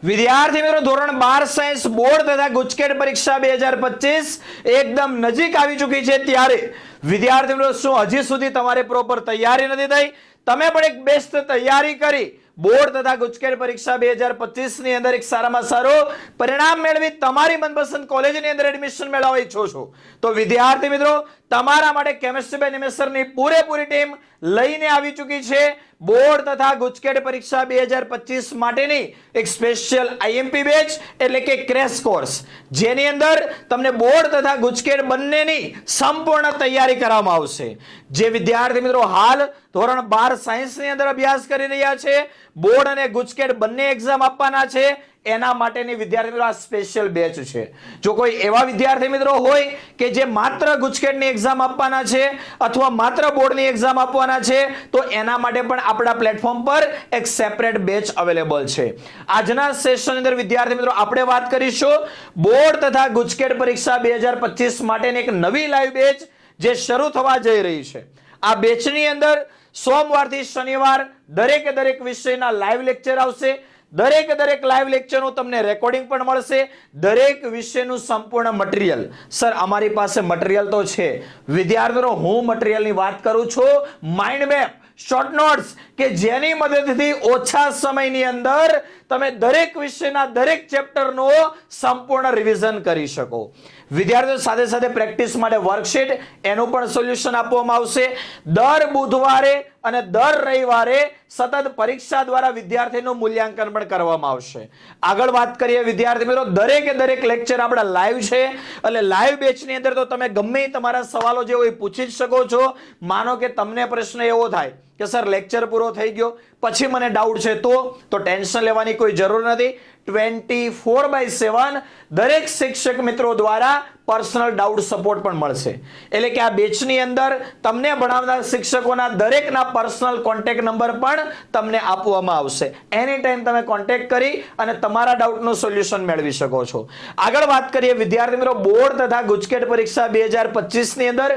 વિદ્યાર્થી મિત્રો ધોરણ 12 સાયન્સ બોર્ડ તથા ગુજકેટ પરીક્ષા 2025 એકદમ નજીક આવી ચૂકી છે ત્યારે વિદ્યાર્થી મિત્રો શું હજી સુધી તમારે પ્રોપર તૈયારી નથી થઈ? તમે પણ એક બેસ્ટ તૈયારી કરી બોર્ડ તથા ગુજકેટ પરીક્ષા 2025 ની અંદર એક સારામાં સારું પરિણામ મેળવી તમારી મનપસંદ કોલેજની અંદર એડમિશન મેળવવા ઈચ્છો છો તો વિદ્યાર્થી મિત્રો તમારા માટે કેમિસ્ટ્રી બાય નિમેષરની પૂરેપૂરી ટીમ લઈને આવી ચૂકી છે બોર્ડ તથા ગુજકેટ પરીક્ષા 2025 માટેની એક સ્પેશિયલ આઈએમપી બેચ એટલે કે ક્રેશ કોર્સ જેની અંદર તમને બોર્ડ તથા ગુજકેટ બંનેની સંપૂર્ણ તૈયારી કરવામાં આવશે। જે વિદ્યાર્થી મિત્રો હાલ ધોરણ 12 સાયન્સ ની અંદર અભ્યાસ કરી રહ્યા છે બોર્ડ અને ગુજકેટ બંને એક્ઝામ આપવાના છે એના માટેની વિદ્યાર્થી મિત્રો આ સ્પેશિયલ બેચ છે। જો કોઈ એવા વિદ્યાર્થી મિત્રો હોય કે જે માત્ર ગુજકેટની એક્ઝામ આપવાના છે અથવા માત્ર બોર્ડની એક્ઝામ આપવાના છે તો એના માટે પણ આપણા પ્લેટફોર્મ પર એક સેપરેટ બેચ અવેલેબલ છે। આજના સેશન અંદર વિદ્યાર્થી મિત્રો આપણે વાત કરીશું બોર્ડ તથા ગુજકેટ પરીક્ષા 2025 માટેની એક નવી લાઈવ બેચ જે શરૂ થવા જઈ રહી છે। આ બેચની અંદર સોમવારથી શનિવાર દરેક વિષયના લાઈવ લેક્ચર આવશે। દરેક લાઈવ લેક્ચરનું તમને રેકોર્ડિંગ પણ મળશે। દરેક વિષયનું સંપૂર્ણ મટીરીયલ સર અમારી પાસે મટીરીયલ તો છે વિદ્યાર્થીઓ હું મટીરીયલની વાત કરું છું માઇન્ડ મેપ શોર્ટ નોટ્સ કે જેની મદદથી ઓછા સમયની અંદર તમે દરેક વિષયના દરેક ચેપ્ટરનો સંપૂર્ણ રિવિઝન કરી શકો। વિદ્યાર્થીઓ સાથે સાથે પ્રેક્ટિસ માટે વર્કશીટ એનું પણ સોલ્યુશન આપવામાં આવશે। દર બુધવારે અને દર રવિવારે સતત પરીક્ષા દ્વારા વિદ્યાર્થીનું મૂલ્યાંકન પણ કરવામાં આવશે। આગળ વાત કરીએ વિદ્યાર્થી મિત્રો દરેક લેક્ચર આપણા લાઈવ છે એટલે લાઈવ બેચની અંદર તો તમે ગમે તમારા સવાલો જે હોય પૂછી જ શકો છો। માનો કે તમને પ્રશ્ન એવો થાય કે સર લેક્ચર પૂરો થઈ ગયો પછી મને ડાઉટ છે તો ટેન્શન લેવાની કોઈ જરૂર નથી। 24/7 દરેક શિક્ષક મિત્રો દ્વારા પર્સનલ ડાઉટ સપોર્ટ પણ મળશે એટલે કે આ બેચની અંદર તમને ભણાવનાર શિક્ષકોના દરેકના પર્સનલ કોન્ટેક્ટ નંબર પણ તમને આપવામાં આવશે। એની ટાઈમ તમે કોન્ટેક્ટ કરી અને તમારા ડાઉટનું સોલ્યુશન મેળવી શકો છો। આગળ વાત કરીએ વિદ્યાર્થી મિત્રો બોર્ડ તથા ગુજકેટ પરીક્ષા 2025 ની અંદર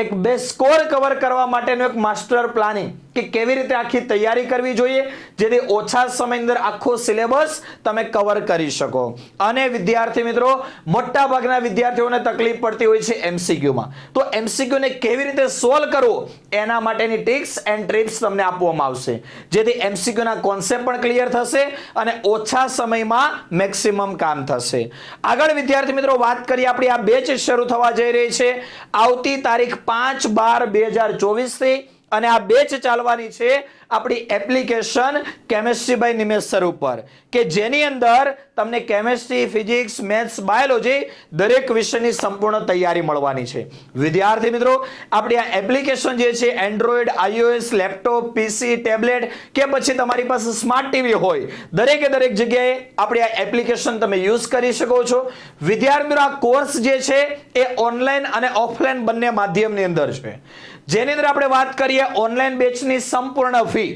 એક બેસ્ટ સ્કોર કવર કરવા માટેનું એક માસ્ટર પ્લાનિંગ કે કેવી રીતે આખી તૈયારી કરવી જોઈએ જેથી ઓછા સમયની અંદર આખો સિલેબસ તમે કવર કરી શકો। અને વિદ્યાર્થી મિત્રો મોટા ભાગના વિદ્યાર્થીઓને તકલીફ પડતી હોય છે એમસીક્યુ માં તો એમસીક્યુ ને કેવી રીતે સોલ્વ કરવો એના માટેની ટિપ્સ એન્ડ ટ્રિક્સ તમને આપવામાં આવશે જેથી એમસીક્યુ ના કોન્સેપ્ટ પણ ક્લિયર થશે અને ઓછા સમયમાં મેક્સિમમ કામ થશે। આગળ વિદ્યાર્થી મિત્રો વાત કરીએ આપણી આ બેચ શરૂ થવા જઈ રહી છે આવતી તારીખ 5/12/2024 થી અને આ બેચ ચાલવાની છે આપણી એપ્લિકેશન કેમિસ્ટ્રી બાય નિમેષ ઉપર કે જેની અંદર તમને કેમિસ્ટ્રી ફિઝિક્સ મેથ્સ બાયોલોજી દરેક વિષયની સંપૂર્ણ તૈયારી મળવાની છે। વિદ્યાર્થી મિત્રો આપણી આ એપ્લિકેશન જે છે એન્ડ્રોઈડ આઈઓએસ લેપટોપ પીસી ટેબ્લેટ કે પછી તમારી પાસે સ્માર્ટ ટીવી હોય દરેક જગ્યાએ આપણી આ એપ્લિકેશન તમે યુઝ કરી શકો છો। વિદ્યાર્થી મિત્રો આ કોર્સ જે છે એ ઓનલાઈન અને ઓફલાઈન બંને માધ્યમની અંદર છે જેની અંદર આપણે વાત કરીએ ઓનલાઈન બેચની સંપૂર્ણ ફી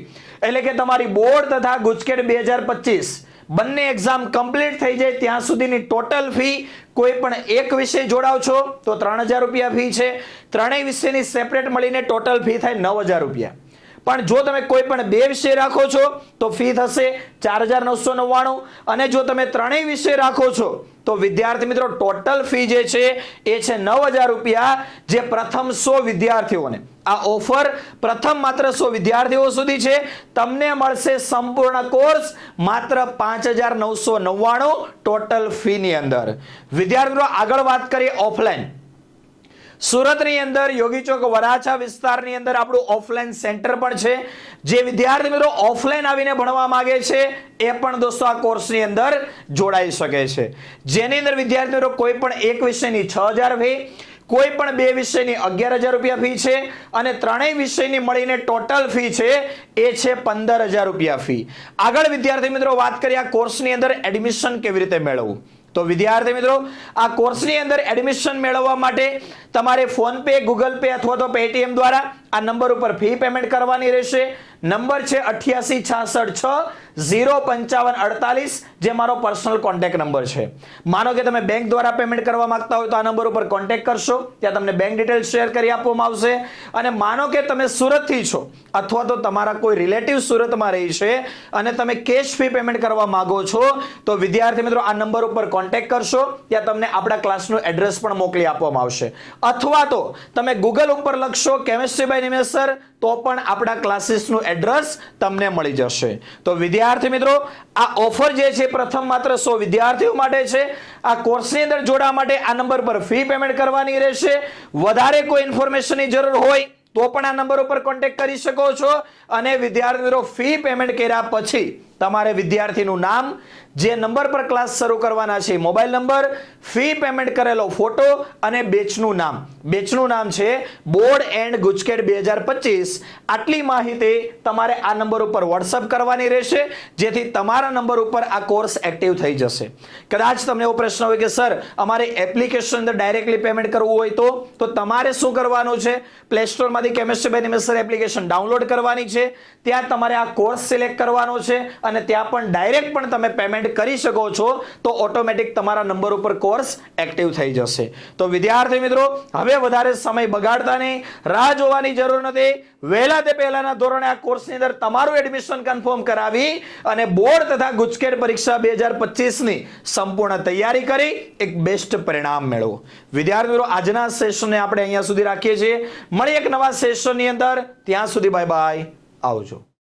એટલે કે તમારી બોર્ડ તથા ગુજકેટ 2025 બંને એક્ઝામ કમ્પ્લીટ થઈ જાય ત્યાં સુધીની ટોટલ ફી કોઈ પણ એક વિષય જોડાવ છો તો 3000 રૂપિયા ફી છે। ત્રણેય વિષયની સેપરેટ મળીને ટોટલ ફી થાય 9000 રૂપિયા। પણ જો તમે કોઈ પણ બે વિષય રાખો છો તો ફી થશે 4999 અને જો તમે ત્રણેય વિષય રાખો છો તો વિદ્યાર્થી મિત્રો ટોટલ ફી જે છે એ છે 9000 રૂપિયા જે પ્રથમ 100 વિદ્યાર્થીઓને આ ઓફર પ્રથમ માત્ર 100 વિદ્યાર્થીઓ સુધી છે તમને મળશે સંપૂર્ણ કોર્સ માત્ર 5999 ટોટલ ફી ની અંદર। વિદ્યાર્થીઓ આગળ વાત કરીએ ઓફલાઈન સુરતની અંદર યોગી ચોક વરાછા વિસ્તારની અંદર આપણું ઓફલાઈન સેન્ટર પણ છે જે વિદ્યાર્થી મિત્રો ઓફલાઈન આવીને ભણવા માંગે છે એ પણ દોસ્તો આ કોર્સની અંદર જોડાઈ શકે છે જેની અંદર વિદ્યાર્થી મિત્રો કોઈ પણ એક વિષયની 6000 ફી કોઈ પણ બે વિષયની 11000 રૂપિયા ફી છે અને ત્રણેય વિષયની મળીને ટોટલ ફી છે એ છે 15000 રૂપિયા ફી। આગળ વિદ્યાર્થી મિત્રો વાત કરીએ આ કોર્સની અંદર એડમિશન કેવી રીતે મેળવવું તો વિદ્યાર્થી મિત્રો આ કોર્સની અંદર એડમિશન મેળવવા માટે તમારે ફોન પે ગૂગલ પે અથવા તો પેટીએમ દ્વારા આ નંબર ઉપર ફી પેમેન્ટ કરવાની રહેશે। નંબર છે 8866605548, જે મારો પર્સનલ કોન્ટેક્ટ નંબર છે. માનો કે તમે બેંક દ્વારા પેમેન્ટ કરવા માંગતા હોય તો આ નંબર ઉપર કોન્ટેક્ટ કરશો, ત્યાં તમને બેંક ડિટેલ્સ શેર કરી આપવામાં આવશે. અને માનો કે તમે સુરતથી છો અથવા તો તમારા કોઈ રિલેટિવ સુરતમાં રહે છે અને તમે કેશ ફી પેમેન્ટ કરવા માંગો છો, તો વિદ્યાર્થી મિત્રો આ નંબર ઉપર કોન્ટેક્ટ કરશો, ત્યાં તમને આપણા ક્લાસનું એડ્રેસ પણ મોકલી આપવામાં આવશે. અથવા તો તમે ગૂગલ ઉપર લખશો કેમિસ્ટ્રી બાય નિમેશ સર, તો પણ આપણા ક્લાસીસનું એડ્રેસ તમને મળી જશે. તો વિદ્યાર્થી મિત્રો આ ઓફર જે છે પ્રથમ માત્ર 100 વિદ્યાર્થીઓ માટે છે. આ કોર્સની અંદર જોડાવા માટે આ નંબર પર ફી પેમેન્ટ કરવાની રહેશે. વધારે કોઈ ઇન્ફોર્મેશનની જરૂર હોય તો પણ આ નંબર ઉપર કોન્ટેક્ટ કરી શકો છો. અને વિદ્યાર્થી મિત્રો ફી પેમેન્ટ કર્યા પછી તમારે વિદ્યાર્થીનું નામ, જે નંબર પર ક્લાસ શરૂ કરવાના છે મોબાઈલ નંબર, ફી પેમેન્ટ કરેલો ફોટો અને બેચનું નામ. બેચનું નામ છે બોર્ડ એન્ડ ગુજકેટ 2025. આટલી માહિતી તમારે આ નંબર ઉપર વોટ્સઅપ કરવાની રહેશે, જેથી તમારા નંબર ઉપર આ કોર્સ એક્ટિવ થઈ જશે. કદાચ તમને એવો પ્રશ્ન હોય કે સર અમારે એપ્લિકેશન અંદર ડાયરેક્ટલી પેમેન્ટ કરવું હોય તો તમારે શું કરવાનું છે? પ્લે સ્ટોરમાંથી chemistry by Nimesh sir application download કરવાની છે. ત્યાં તમારે આ કોર્સ સિલેક્ટ કરવાનો છે અને ત્યાં પણ ડાયરેક્ટ પણ તમે પેમેન્ટ કરી શકો છો, તો ઓટોમેટિક તમારા નંબર ઉપર કોર્સ એક્ટિવ થઈ જશે. તો વિદ્યાર્થી મિત્રો હવે વધારે સમય બગાડતા નહીં, રાહ જોવાની જરૂર નથી. વહેલા તે પહેલાના ધોરણે આ કોર્સની અંદર તમારું એડમિશન કન્ફર્મ કરાવી અને બોર્ડ તથા ગુજકેટ પરીક્ષા 2025 ની સંપૂર્ણ તૈયારી કરી એક બેસ્ટ પરિણામ મેળવો. વિદ્યાર્થી મિત્રો આજના સેશનને આપણે અહીંયા સુધી રાખીએ છીએ. મળી એક નવા સેશનની અંદર. ત્યાં સુધી બાય બાય, આવજો.